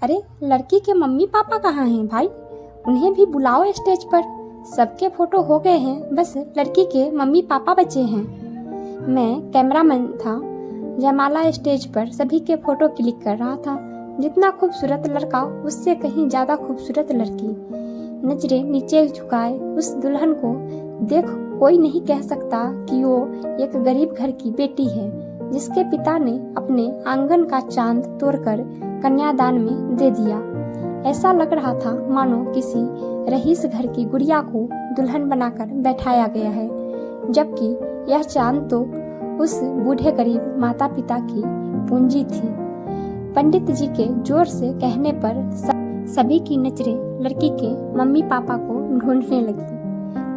अरे लड़की के मम्मी पापा कहाँ हैं भाई? उन्हें भी बुलाओ स्टेज पर। सबके फोटो हो गए हैं, बस लड़की के मम्मी पापा बचे हैं। मैं कैमरामैन था। जयमाला स्टेज पर सभी के फोटो क्लिक कर रहा था। जितना खूबसूरत लड़का उससे कहीं ज्यादा खूबसूरत लड़की। नजरें नीचे झुकाए उस दुल्हन को देख कोई नहीं कह सकता कि वो एक गरीब घर की बेटी है जिसके पिता ने अपने आंगन का चांद तोड़कर कन्यादान में दे दिया। ऐसा लग रहा था मानो किसी रईस घर की गुड़िया को दुल्हन बनाकर बैठाया गया है, जबकि यह चांद तो उस बूढ़े गरीब माता पिता की पूंजी थी। पंडित जी के जोर से कहने पर सभी की नजरें लड़की के मम्मी पापा को ढूंढने लगी।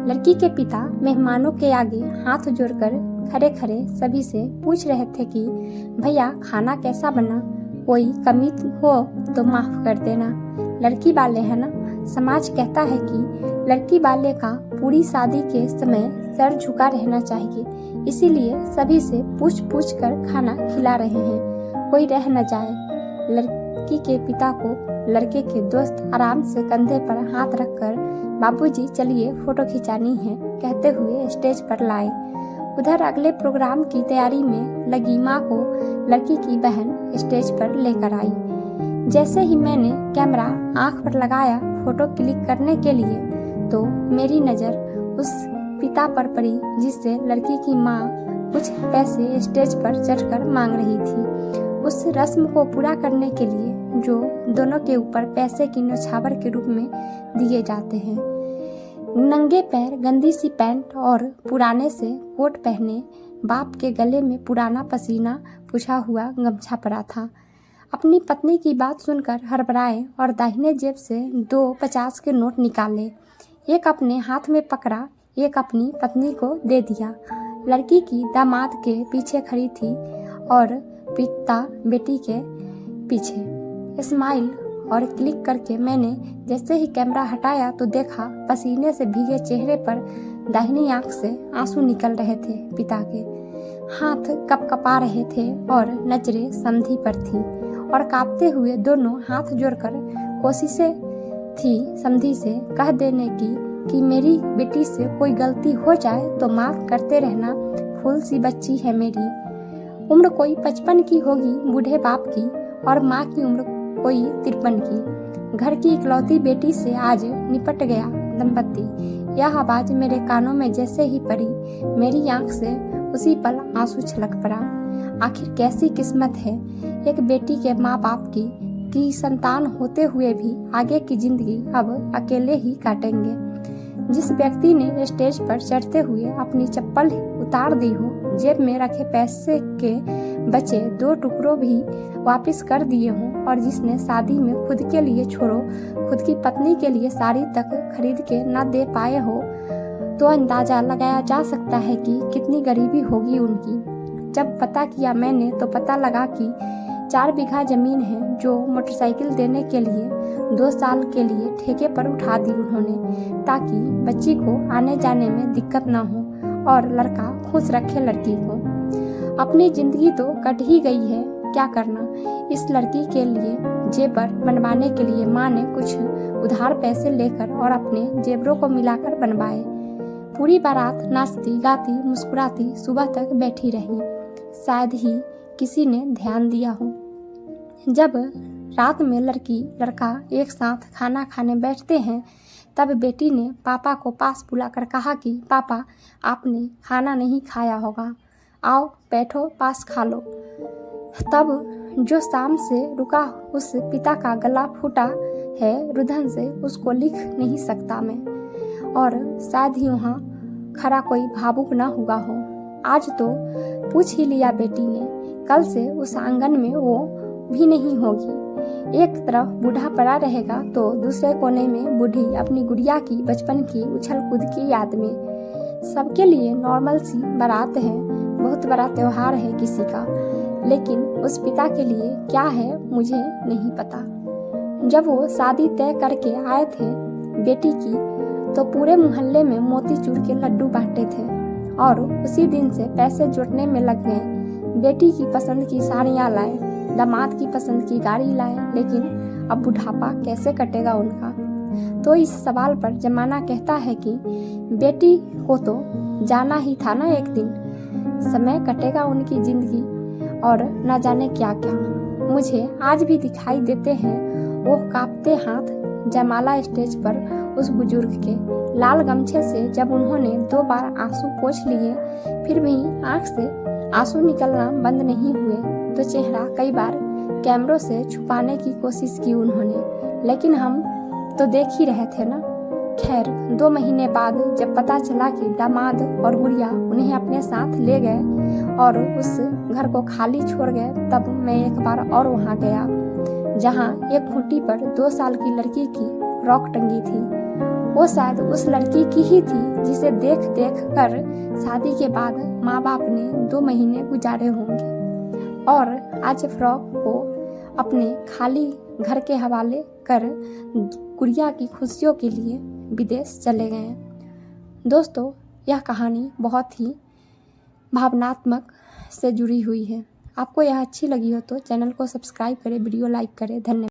लड़की के पिता मेहमानों के आगे हाथ जोड़कर खड़े खड़े सभी से पूछ रहे थे कि भैया खाना कैसा बना, कोई कमी हो तो माफ कर देना, लड़की वाले है ना। समाज कहता है कि लड़की वाले का पूरी शादी के समय सर झुका रहना चाहिए, इसीलिए सभी से पूछ पूछ कर खाना खिला रहे हैं, कोई रह न जाए। लड़की के पिता को लड़के के दोस्त आराम से कंधे पर हाथ रखकर बाबूजी चलिए फोटो खिंचानी है कहते हुए स्टेज पर लाए। उधर अगले प्रोग्राम की तैयारी में लगी माँ को लड़की की बहन स्टेज पर लेकर आई। जैसे ही मैंने कैमरा आंख पर लगाया फोटो क्लिक करने के लिए, तो मेरी नज़र उस पिता पर पड़ी जिससे लड़की की माँ कुछ पैसे स्टेज पर चढ़कर मांग रही थी। उस रस्म को पूरा करने के लिए जो दोनों के ऊपर पैसे की न्यौछावर के रूप में दिए जाते हैं। नंगे पैर गंदी सी पैंट और पुराने से कोट पहने बाप के गले में पुराना पसीना पुछा हुआ गमछा पड़ा था। अपनी पत्नी की बात सुनकर हड़बड़ाए और दाहिने जेब से 2 50 के नोट निकाले। एक अपने हाथ में पकड़ा, एक अपनी पत्नी को दे दिया। लड़की की दामाद के पीछे खड़ी थी और पिता बेटी के पीछे। स्माइल और क्लिक करके मैंने जैसे ही कैमरा हटाया तो देखा पसीने से भीगे चेहरे पर दाहिनी आंख से आंसू निकल रहे थे। पिता के हाथ कपकपा रहे थे और नजरें समधी पर थी और कांपते हुए दोनों हाथ जोड़कर कोशिशें थी समधी से कह देने की कि मेरी बेटी से कोई गलती हो जाए तो माफ करते रहना, फूल सी बच्ची है मेरी। उम्र कोई 55 की होगी बूढ़े बाप की और माँ की उम्र कोई 53 की। घर की इकलौती बेटी से आज निपट गया दंपति। यह आवाज मेरे कानों में जैसे ही पड़ी, मेरी आंख से उसी पल आंसू छलक पड़ा। आखिर कैसी किस्मत है एक बेटी के माँ बाप की संतान होते हुए भी आगे की जिंदगी अब अकेले ही काटेंगे। जिस व्यक्ति ने स्टेज पर चढ़ते हुए अपनी चप्पल उतार दी हो, जेब में रखे पैसे के बचे 2 टुकड़ों भी वापस कर दिए हों और जिसने शादी में खुद के लिए छोड़ो खुद की पत्नी के लिए साड़ी तक खरीद के न दे पाए हो, तो अंदाजा लगाया जा सकता है कि कितनी गरीबी होगी उनकी। जब पता किया मैंने तो पता लगा कि 4 बीघा जमीन है जो मोटरसाइकिल देने के लिए 2 साल के लिए ठेके पर उठा दी उन्होंने, ताकि बच्ची को आने जाने में दिक्कत न हो और लड़का खुश रखे लड़की को। अपनी जिंदगी तो कट ही गई है, क्या करना। इस लड़की के लिए जेवर बनवाने के लिए माँ ने कुछ उधार पैसे लेकर और अपने जेवरों को मिलाकर बनवाए। पूरी बारात नाचती गाती मुस्कुराती सुबह तक बैठी रही। शायद ही किसी ने ध्यान दिया हो। जब रात में लड़की लड़का एक साथ खाना खाने बैठते हैं, तब बेटी ने पापा को पास बुलाकर कहा कि पापा आपने खाना नहीं खाया होगा, आओ बैठो पास खा लो। तब जो शाम से रुका उस पिता का गला फूटा है रुधन से उसको लिख नहीं सकता मैं, और शायद ही वहाँ खड़ा कोई भावुक न हुआ हो। आज तो पूछ ही लिया बेटी ने, कल से उस आंगन में वो भी नहीं होगी। एक तरफ बूढ़ा पड़ा रहेगा तो दूसरे कोने में बूढ़ी अपनी गुड़िया की बचपन की उछल कूद की याद में। सबके लिए नॉर्मल सी बारात है, बहुत बड़ा त्योहार है किसी का, लेकिन उस पिता के लिए क्या है मुझे नहीं पता। जब वो शादी तय करके आए थे बेटी की, तो पूरे मोहल्ले में मोतीचूर के लड्डू बांटे थे और उसी दिन से पैसे जुटने में लग गए। बेटी की पसंद की साड़ियाँ लाए, दामाद की पसंद की गाड़ी लाए, लेकिन अब बुढ़ापा कैसे कटेगा उनका। तो इस सवाल पर जमाना कहता है कि बेटी को तो जाना ही था ना एक दिन, समय कटेगा उनकी जिंदगी और न जाने क्या क्या। मुझे आज भी दिखाई देते हैं वो कांपते हाथ जयमाला स्टेज पर उस बुजुर्ग के। लाल गमछे से जब उन्होंने 2 बार आंसू पोंछ लिए फिर भी आंख से आंसू निकलना बंद नहीं हुए, तो चेहरा कई बार कैमरों से छुपाने की कोशिश की उन्होंने, लेकिन हम तो देख ही रहे थे ना। खैर 2 महीने बाद जब पता चला कि दामाद और गुड़िया उन्हें अपने साथ ले गए और उस घर को खाली छोड़ गए, तब मैं एक बार और वहाँ गया जहाँ एक खूंटी पर 2 साल की लड़की की फ्रॉक टंगी थी। वो शायद उस लड़की की ही थी जिसे देख देख कर शादी के बाद माँ बाप ने 2 महीने गुजारे होंगे और आज फ्रॉक को अपने खाली घर के हवाले कर गुड़िया की खुशियों के लिए विदेश चले गए। दोस्तों, यह कहानी बहुत ही भावनात्मक से जुड़ी हुई है। आपको यह अच्छी लगी हो तो चैनल को सब्सक्राइब करें, वीडियो लाइक करें। धन्यवाद।